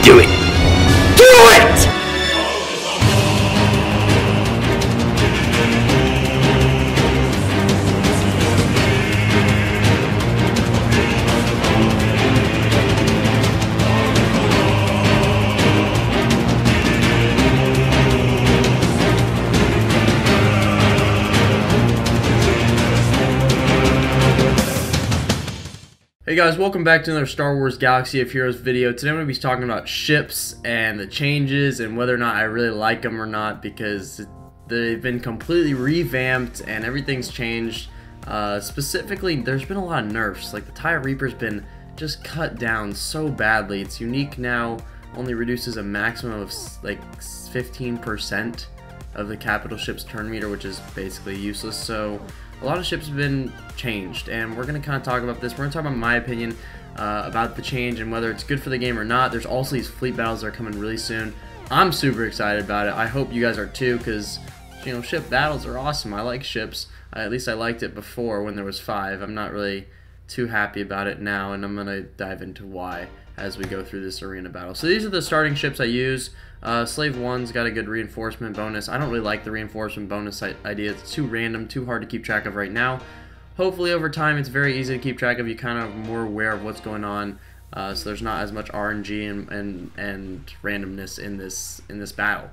Do it! Do it! Hey guys, welcome back to another Star Wars Galaxy of Heroes video. Today I'm going to be talking about ships and the changes and whether or not I really like them or not, because they've been completely revamped and everything's changed. Specifically, there's been a lot of nerfs. Like the TIE Reaper's been just cut down so badly. It's unique now, only reduces a maximum of like 15% of the capital ship's turn meter, which is basically useless. So a lot of ships have been changed, and we're going to kind of talk about this. We're going to talk about my opinion about the change and whether it's good for the game or not. There's also these fleet battles that are coming really soon. I'm super excited about it. I hope you guys are too, because, you know, ship battles are awesome. I like ships. At least I liked it before when there was 5. I'm not really too happy about it now, and I'm going to dive into why as we go through this arena battle. So these are the starting ships I use. Slave 1's got a good reinforcement bonus. I don't really like the reinforcement bonus idea. It's too random, too hard to keep track of right now. Hopefully over time it's very easy to keep track of. You kind of more aware of what's going on, so there's not as much RNG and randomness in this battle.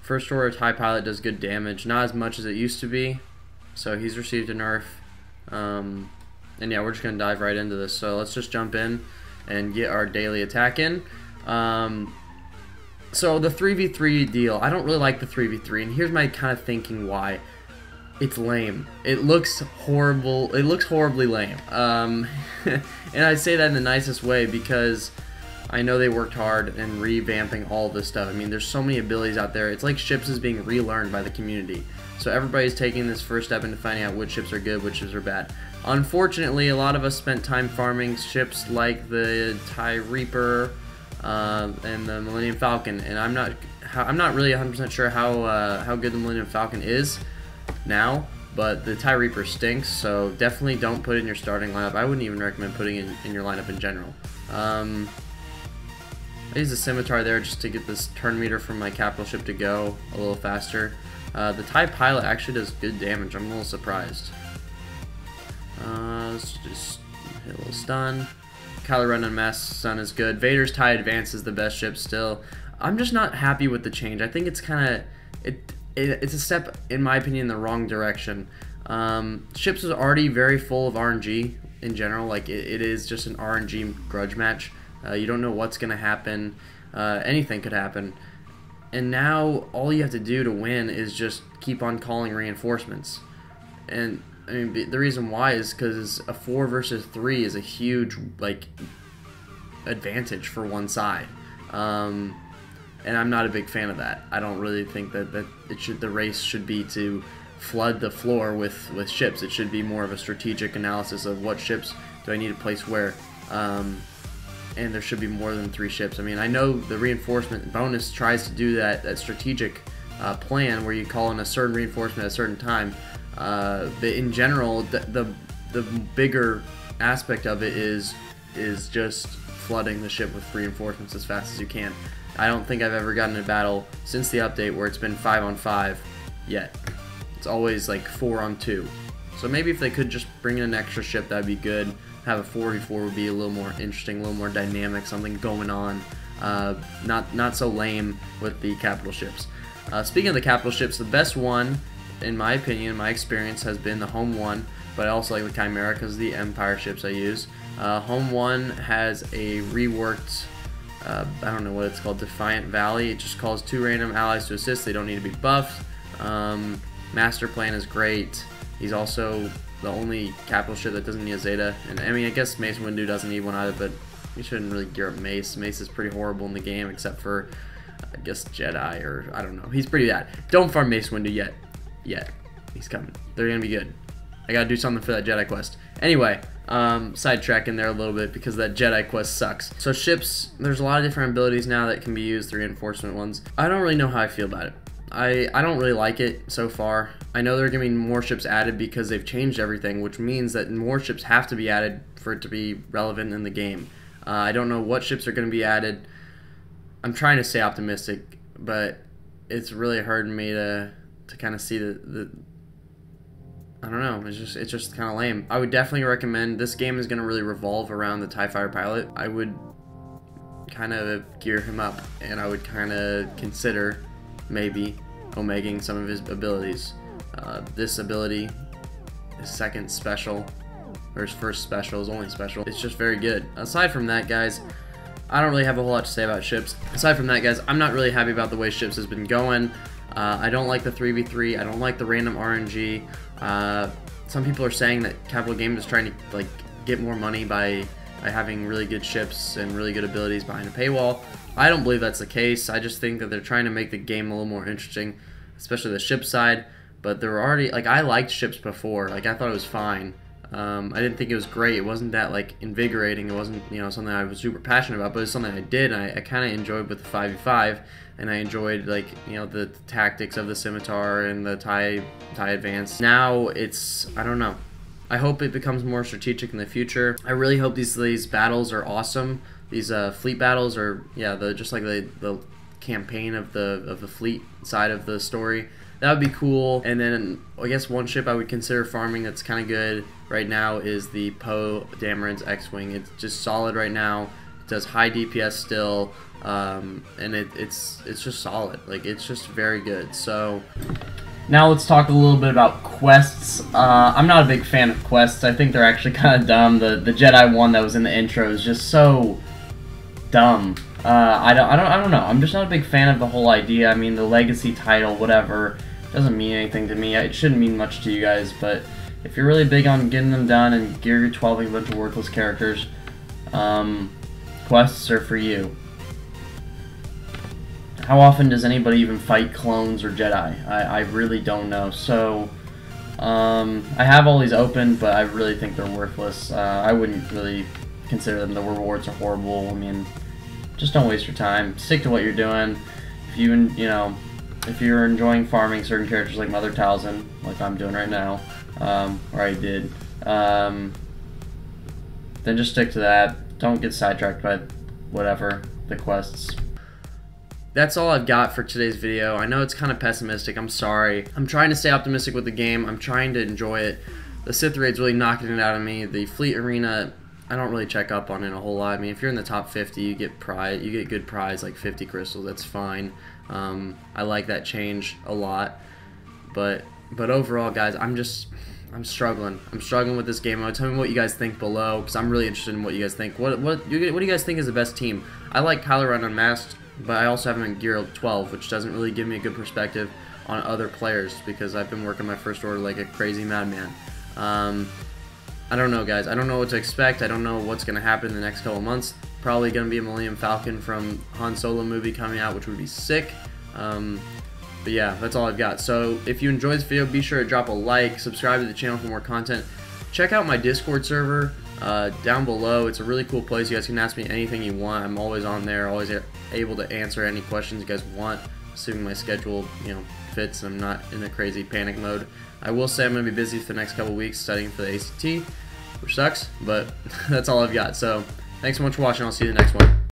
First order TIE pilot does good damage, not as much as it used to be, so he's received a nerf. And yeah, we're just gonna dive right into this. So let's just jump in and get our daily attack in. So the 3v3 deal, I don't really like the 3v3, and here's my kind of thinking why. It's lame. It looks horrible. It looks horribly lame. And I say that in the nicest way because I know they worked hard in revamping all this stuff. I mean, there's so many abilities out there. It's like ships is being relearned by the community. So everybody's taking this first step into finding out which ships are good, which ships are bad. Unfortunately, a lot of us spent time farming ships like the TIE Reaper and the Millennium Falcon, and I'm not really 100% sure how good the Millennium Falcon is now, but the TIE Reaper stinks, so definitely don't put it in your starting lineup. I wouldn't even recommend putting it in your lineup in general. I use the Scimitar there just to get this turn meter from my capital ship to go a little faster. The TIE Pilot actually does good damage. I'm a little surprised. Let's just hit a little stun. Kylo Ren and Mass Sun is good. Vader's TIE Advance is the best ship still. I'm just not happy with the change. I think it's kind of it's a step, in my opinion, in the wrong direction. Ships is already very full of RNG in general. Like it is just an RNG grudge match. You don't know what's gonna happen. Anything could happen. And now all you have to do to win is just keep on calling reinforcements. And I mean, the reason why is because a 4 versus 3 is a huge advantage for one side, and I'm not a big fan of that. I don't really think that the race should be to flood the floor with ships. It should be more of a strategic analysis of what ships do I need to place where, and there should be more than 3 ships. I mean, I know the reinforcement bonus tries to do that strategic plan where you call in a certain reinforcement at a certain time. But in general, the bigger aspect of it is just flooding the ship with reinforcements as fast as you can. I don't think I've ever gotten a battle since the update where it's been 5-on-5 yet. It's always like 4-on-2. So maybe if they could just bring in an extra ship, that'd be good. Have a 4v4 would be a little more interesting, a little more dynamic, something going on. Not so lame with the capital ships. Speaking of the capital ships, the best one, in my opinion, my experience, has been the Home 1, but I also like the Chimera because of the Empire ships I use. Home 1 has a reworked, I don't know what it's called, Defiant Valley. It just calls 2 random allies to assist. They don't need to be buffed. Master Plan is great. He's also the only capital ship that doesn't need a Zeta. And I mean, I guess Mace Windu doesn't need one either, but you shouldn't really gear up Mace. Mace is pretty horrible in the game, except for, I guess, Jedi, or I don't know. He's pretty bad. Don't farm Mace Windu yet. He's coming. They're gonna be good. I gotta do something for that Jedi quest. Anyway, sidetracking there a little bit because that Jedi quest sucks. So ships, there's a lot of different abilities now that can be used, the reinforcement ones. I don't really know how I feel about it. I don't really like it so far. I know there are going to be more ships added because they've changed everything, which means that more ships have to be added for it to be relevant in the game. I don't know what ships are going to be added. I'm trying to stay optimistic, but it's really hurting me to kind of see the I don't know. It's just kind of lame. I would definitely recommend, this game is going to really revolve around the TIE Fighter pilot. I would kind of gear him up, and I would kind of consider maybe omegaing some of his abilities. This ability, his second special, or his first special, is only special. It's just very good. Aside from that, guys, I don't really have a whole lot to say about ships. Aside from that, guys, I'm not really happy about the way ships has been going. I don't like the 3v3. I don't like the random RNG. Some people are saying that Capital Games is trying to like get more money by having really good ships and really good abilities behind a paywall. I don't believe that's the case. I just think that they're trying to make the game a little more interesting, especially the ship side. But there were already, like, I liked ships before. Like, I thought it was fine. I didn't think it was great. It wasn't that, like, invigorating. It wasn't, you know, something I was super passionate about, but it's something I did, and I kind of enjoyed with the 5v5, and I enjoyed, like, you know, the tactics of the Scimitar and the TIE Advance. Now it's, I don't know. I hope it becomes more strategic in the future. I really hope these battles are awesome. These fleet battles are, yeah, just like the campaign of the fleet side of the story. That would be cool. And then I guess one ship I would consider farming that's kind of good right now is the Poe Dameron's X-Wing. It's just solid right now. It does high DPS still, and it's just solid. Like, it's just very good. So now let's talk a little bit about quests. I'm not a big fan of quests. I think they're actually kind of dumb. The Jedi one that was in the intro is just so dumb. I don't know. I'm just not a big fan of the whole idea. I mean, the legacy title, whatever, doesn't mean anything to me. It shouldn't mean much to you guys, but if you're really big on getting them done and gear your 12ing a bunch of worthless characters, quests are for you. How often does anybody even fight clones or Jedi? I really don't know. So, I have all these open, but I really think they're worthless. I wouldn't really consider them. The rewards are horrible. I mean, just don't waste your time. Stick to what you're doing. If if you're enjoying farming certain characters like Mother Talzin, like I'm doing right now, or I did, then just stick to that. Don't get sidetracked by whatever, the quests. That's all I've got for today's video. I know it's kind of pessimistic. I'm sorry. I'm trying to stay optimistic with the game. I'm trying to enjoy it. The Sith Raid's really knocking it out of me. The Fleet Arena, I don't really check up on it a whole lot. I mean, if you're in the top 50, you get good prize, like 50 crystals. That's fine. I like that change a lot. But overall, guys, I'm struggling. I'm struggling with this game. Tell me what you guys think below, because I'm really interested in what you guys think. What do you guys think is the best team? I like Kylo Ren Unmasked, but I also have him in Gear 12, which doesn't really give me a good perspective on other players, because I've been working my First Order like a crazy madman. I don't know, guys. I don't know what to expect. I don't know what's going to happen in the next couple months. Probably going to be a Millennium Falcon from Han Solo movie coming out, which would be sick. But yeah, that's all I've got. So if you enjoyed this video, be sure to drop a like, subscribe to the channel for more content. Check out my Discord server down below. It's a really cool place. You guys can ask me anything you want. I'm always on there, always able to answer any questions you guys want, assuming my schedule, fits and I'm not in a crazy panic mode. I will say I'm going to be busy for the next couple weeks studying for the ACT, which sucks, but that's all I've got. So thanks so much for watching. I'll see you in the next one.